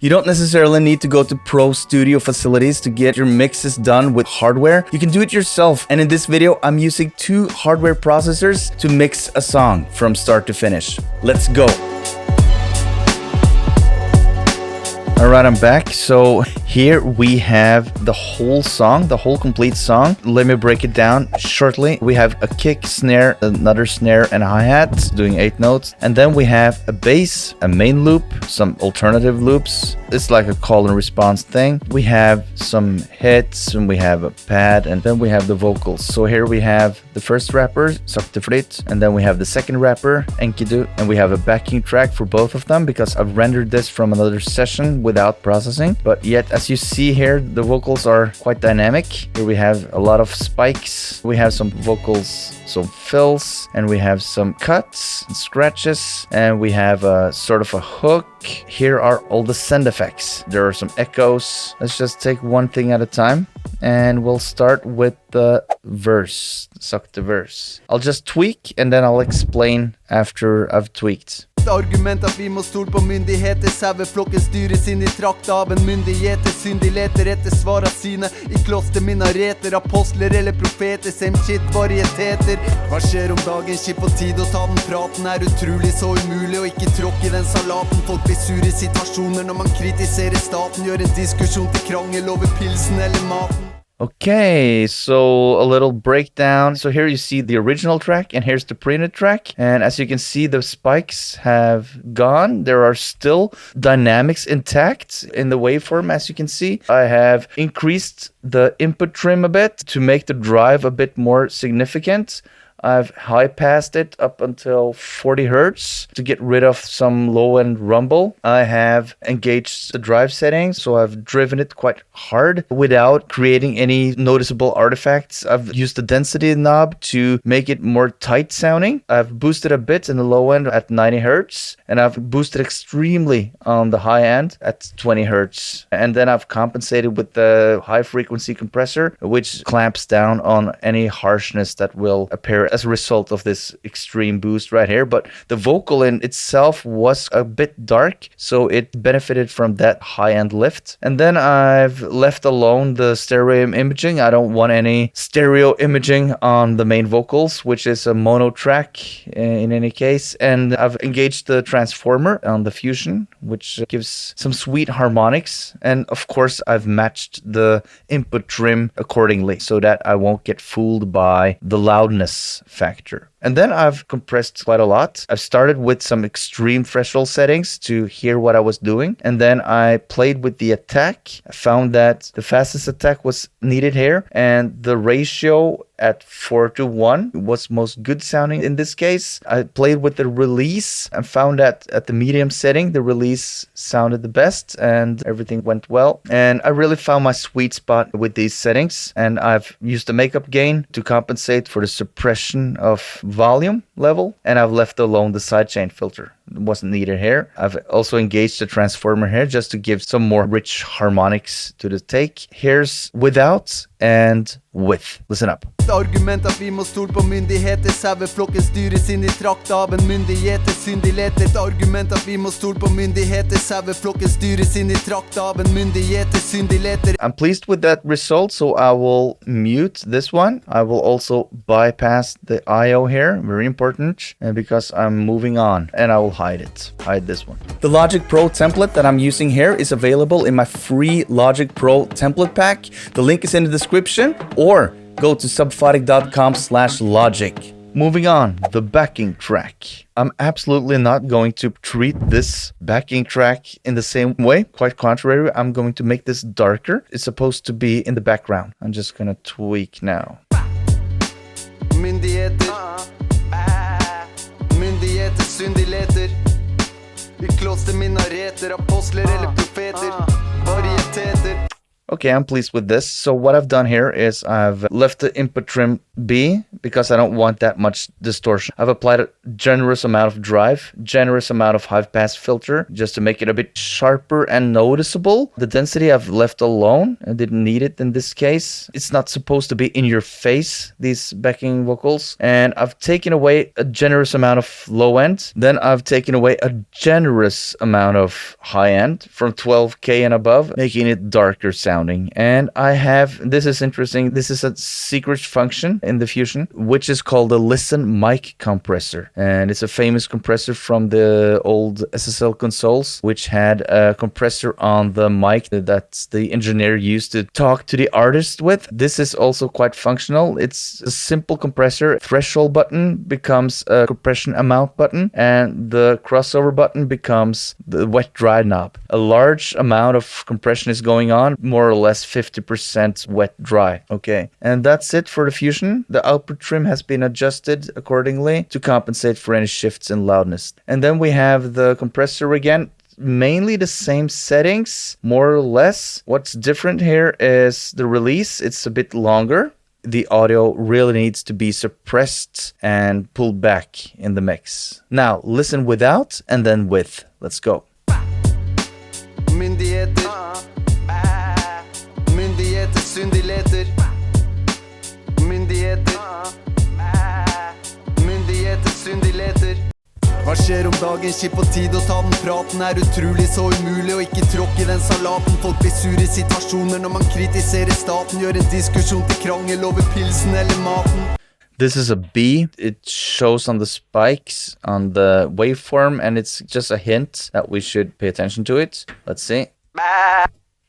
You don't necessarily need to go to pro studio facilities to get your mixes done with hardware. You can do it yourself. And in this video, I'm using 2 hardware processors to mix a song from start to finish. Let's go. Alright, I'm back. So here we have the whole song, the whole complete song. Let me break it down shortly. We have a kick, snare, another snare, and a hi-hat doing 8 notes. And then we have a bass, a main loop, some alternative loops. It's like a call and response thing. We have some hits, and we have a pad, and then we have the vocals. So here we have the first rapper, Saktefrit, and then we have the second rapper, Enkidu, and we have a backing track for both of them because I've rendered this from another session without processing. But yet, as you see here, the vocals are quite dynamic. Here we have a lot of spikes. We have some vocals, some fills, and we have some cuts and scratches, and we have a sort of a hook. Here are all the send effects. There are some echoes. Let's just take one thing at a time, and we'll start with the verse, suck the verse. I'll just tweak, and then I'll explain after I've tweaked. Argument at vi må stole på myndigheter. Saueflokken styres inn I trakt av en myndigheter. Syndig leter etter svara sine I kloster minareter. Apostler eller profeter, same shit varieteter. Hva skjer om dagen, skip på tid å ta den praten. Utrolig så umulig å ikke tråkke I den salaten. Folk blir sure situasjoner når man kritiserer staten. Gjør en diskusjon til krangel over pilsen eller maten. Okay, so a little breakdown. So here you see the original track, and here's the printed track. And as you can see, the spikes have gone. There are still dynamics intact in the waveform, as you can see. I have increased the input trim a bit to make the drive a bit more significant. I've high-passed it up until 40 Hertz to get rid of some low-end rumble. I have engaged the drive settings, so I've driven it quite hard without creating any noticeable artifacts. I've used the density knob to make it more tight sounding. I've boosted a bit in the low end at 90 Hertz, and I've boosted extremely on the high end at 20 Hertz. And then I've compensated with the high-frequency compressor, which clamps down on any harshness that will appear as a result of this extreme boost right here. But the vocal in itself was a bit dark, so it benefited from that high-end lift. And then I've left alone the stereo imaging. I don't want any stereo imaging on the main vocals, which is a mono track in any case. And I've engaged the transformer on the Fusion, which gives some sweet harmonics. And of course, I've matched the input trim accordingly so that I won't get fooled by the loudness factor. And then I've compressed quite a lot. I've started with some extreme threshold settings to hear what I was doing. And then I played with the attack. I found that the fastest attack was needed here. And the ratio at 4:1 was most good sounding in this case. I played with the release and found that at the medium setting, the release sounded the best and everything went well. And I really found my sweet spot with these settings. And I've used the makeup gain to compensate for the suppression of volume level, and I've left alone the sidechain filter. It wasn't needed here. I've also engaged the transformer here just to give some more rich harmonics to the take. Here's without and with. Listen up. Argument at vi må stole på myndigheter. Saueflokken styres inn I trakt av en myndigheter. Syndig leter. Argument at vi må stole på myndigheter. Saueflokken styres inn I trakt av en myndigheter. Syndig leter. I'm pleased with that result, so I will mute this one. I will also bypass the I/O here, very important, because I'm moving on, and I will hide this one. The Logic Pro template that I'm using here is available in my free Logic Pro template pack. The link is in the description, or go to subphotic.com/logic. Moving on, the backing track. I'm absolutely not going to treat this backing track in the same way. Quite contrary, I'm going to make this darker. It's supposed to be in the background. I'm just gonna tweak now. Myndigheter. Myndigheter, syndig leter. I kloster minareter, apostler eller profeter. Varieteter. Okay, I'm pleased with this. So what I've done here is I've left the input trim B because I don't want that much distortion. I've applied a generous amount of drive, generous amount of high pass filter just to make it a bit sharper and noticeable. The density I've left alone. I didn't need it in this case. It's not supposed to be in your face, these backing vocals. And I've taken away a generous amount of low end. Then I've taken away a generous amount of high end from 12K and above, making it darker sounding. And I have, this is interesting, this is a secret function in the Fusion, which is called a listen mic compressor. And it's a famous compressor from the old SSL consoles, which had a compressor on the mic that the engineer used to talk to the artist with. This is also quite functional. It's a simple compressor. Threshold button becomes a compression amount button, and the crossover button becomes the wet dry knob. A large amount of compression is going on, more or less 50% wet dry. Okay, and that's it for the Fusion. The output trim has been adjusted accordingly to compensate for any shifts in loudness. And then we have the compressor again. Mainly the same settings, more or less. What's different here is the release. It's a bit longer. The audio really needs to be suppressed and pulled back in the mix. Now, listen without and then with. Let's go. Myndigheter, myndigheter, syndigheter. Myndigheter, myndigheter, syndigheter. Hva skjer om dagen, kjipp på tid å ta den praten er utrolig så umulig å ikke tråkke i den salaten. Folk blir sur i situasjoner når man kritiserer staten, gjør en diskusjon til krangel over pilsen eller maten. This is a B. It shows on the spikes on the waveform, and it's just a hint that we should pay attention to it. Let's see.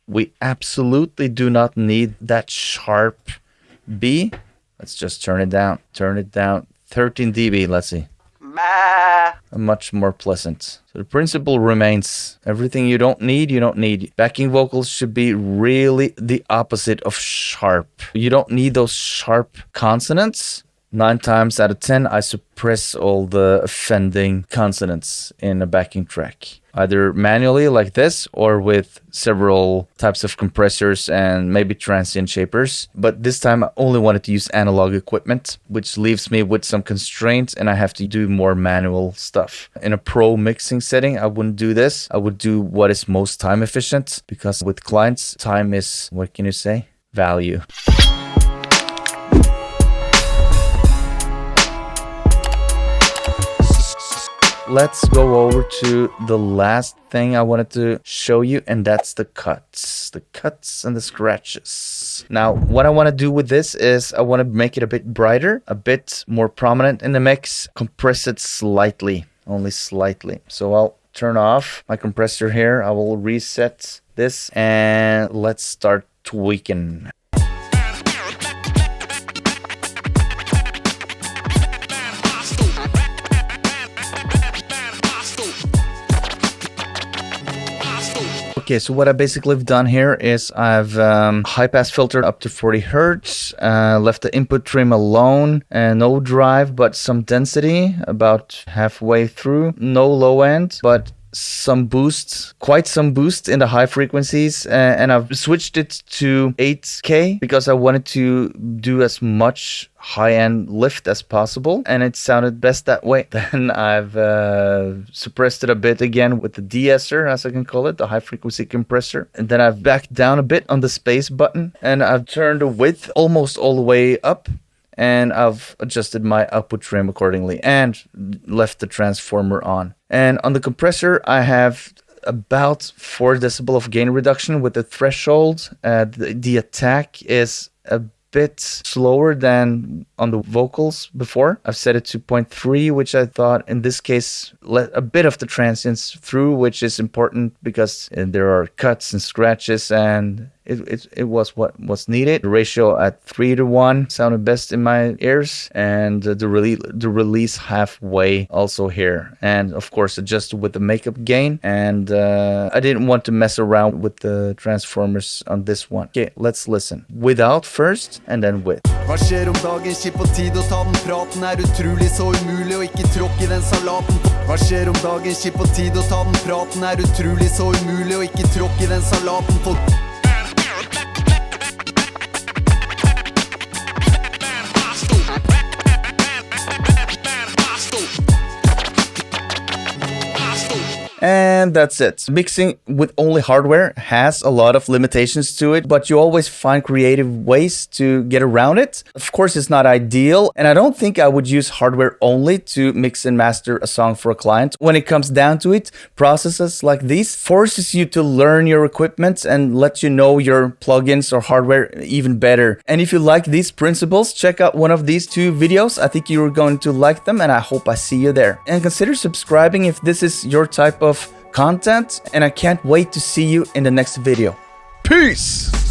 We absolutely do not need that sharp B. Let's just turn it down. Turn it down. 13 dB, let's see. Much more pleasant. So the principle remains. Everything you don't need, you don't need. Backing vocals should be really the opposite of sharp. You don't need those sharp consonants. 9 times out of 10, I suppress all the offending consonants in a backing track. Either manually like this or with several types of compressors and maybe transient shapers. But this time I only wanted to use analog equipment, which leaves me with some constraints and I have to do more manual stuff. In a pro mixing setting, I wouldn't do this. I would do what is most time efficient, because with clients, time is, what can you say? Value. Let's go over to the last thing I wanted to show you, and that's the cuts. The cuts and the scratches. Now, what I want to do with this is I want to make it a bit brighter, a bit more prominent in the mix, compress it slightly, only slightly. So I'll turn off my compressor here. I will reset this and let's start tweaking. Okay, so what I basically have done here is I've high pass filtered up to 40 hertz, left the input trim alone, and no drive, but some density about halfway through, no low end, but some boost, quite some boost in the high frequencies, and I've switched it to 8K because I wanted to do as much high-end lift as possible, and it sounded best that way. Then I've suppressed it a bit again with the de-esser, as I can call it, the high frequency compressor, and then I've backed down a bit on the space button, and I've turned the width almost all the way up, and I've adjusted my output trim accordingly and left the transformer on. And on the compressor, I have about 4 decibel of gain reduction with the threshold. The attack is a bit slower than on the vocals before. I've set it to 0.3, which I thought in this case let a bit of the transients through, which is important because there are cuts and scratches, and it was what was needed. The ratio at 3:1 sounded best in my ears, and the release halfway also here, and of course adjusted with the makeup gain. And I didn't want to mess around with the transformers on this one. Okay, let's listen. Without first, and then with. Hva skjer om dagen, kjipp på tid å ta den praten er utrolig så umulig å ikke tråkke i den salaten. Hva skjer om dagen, kjipp på tid å ta den praten er utrolig så umulig å ikke tråkke i den salaten. And that's it. Mixing with only hardware has a lot of limitations to it, but you always find creative ways to get around it. Of course, it's not ideal, and I don't think I would use hardware only to mix and master a song for a client. When it comes down to it, processes like these forces you to learn your equipment and let you know your plugins or hardware even better. And if you like these principles, check out one of these two videos. I think you're going to like them, and I hope I see you there. And consider subscribing if this is your type of content, and I can't wait to see you in the next video. Peace!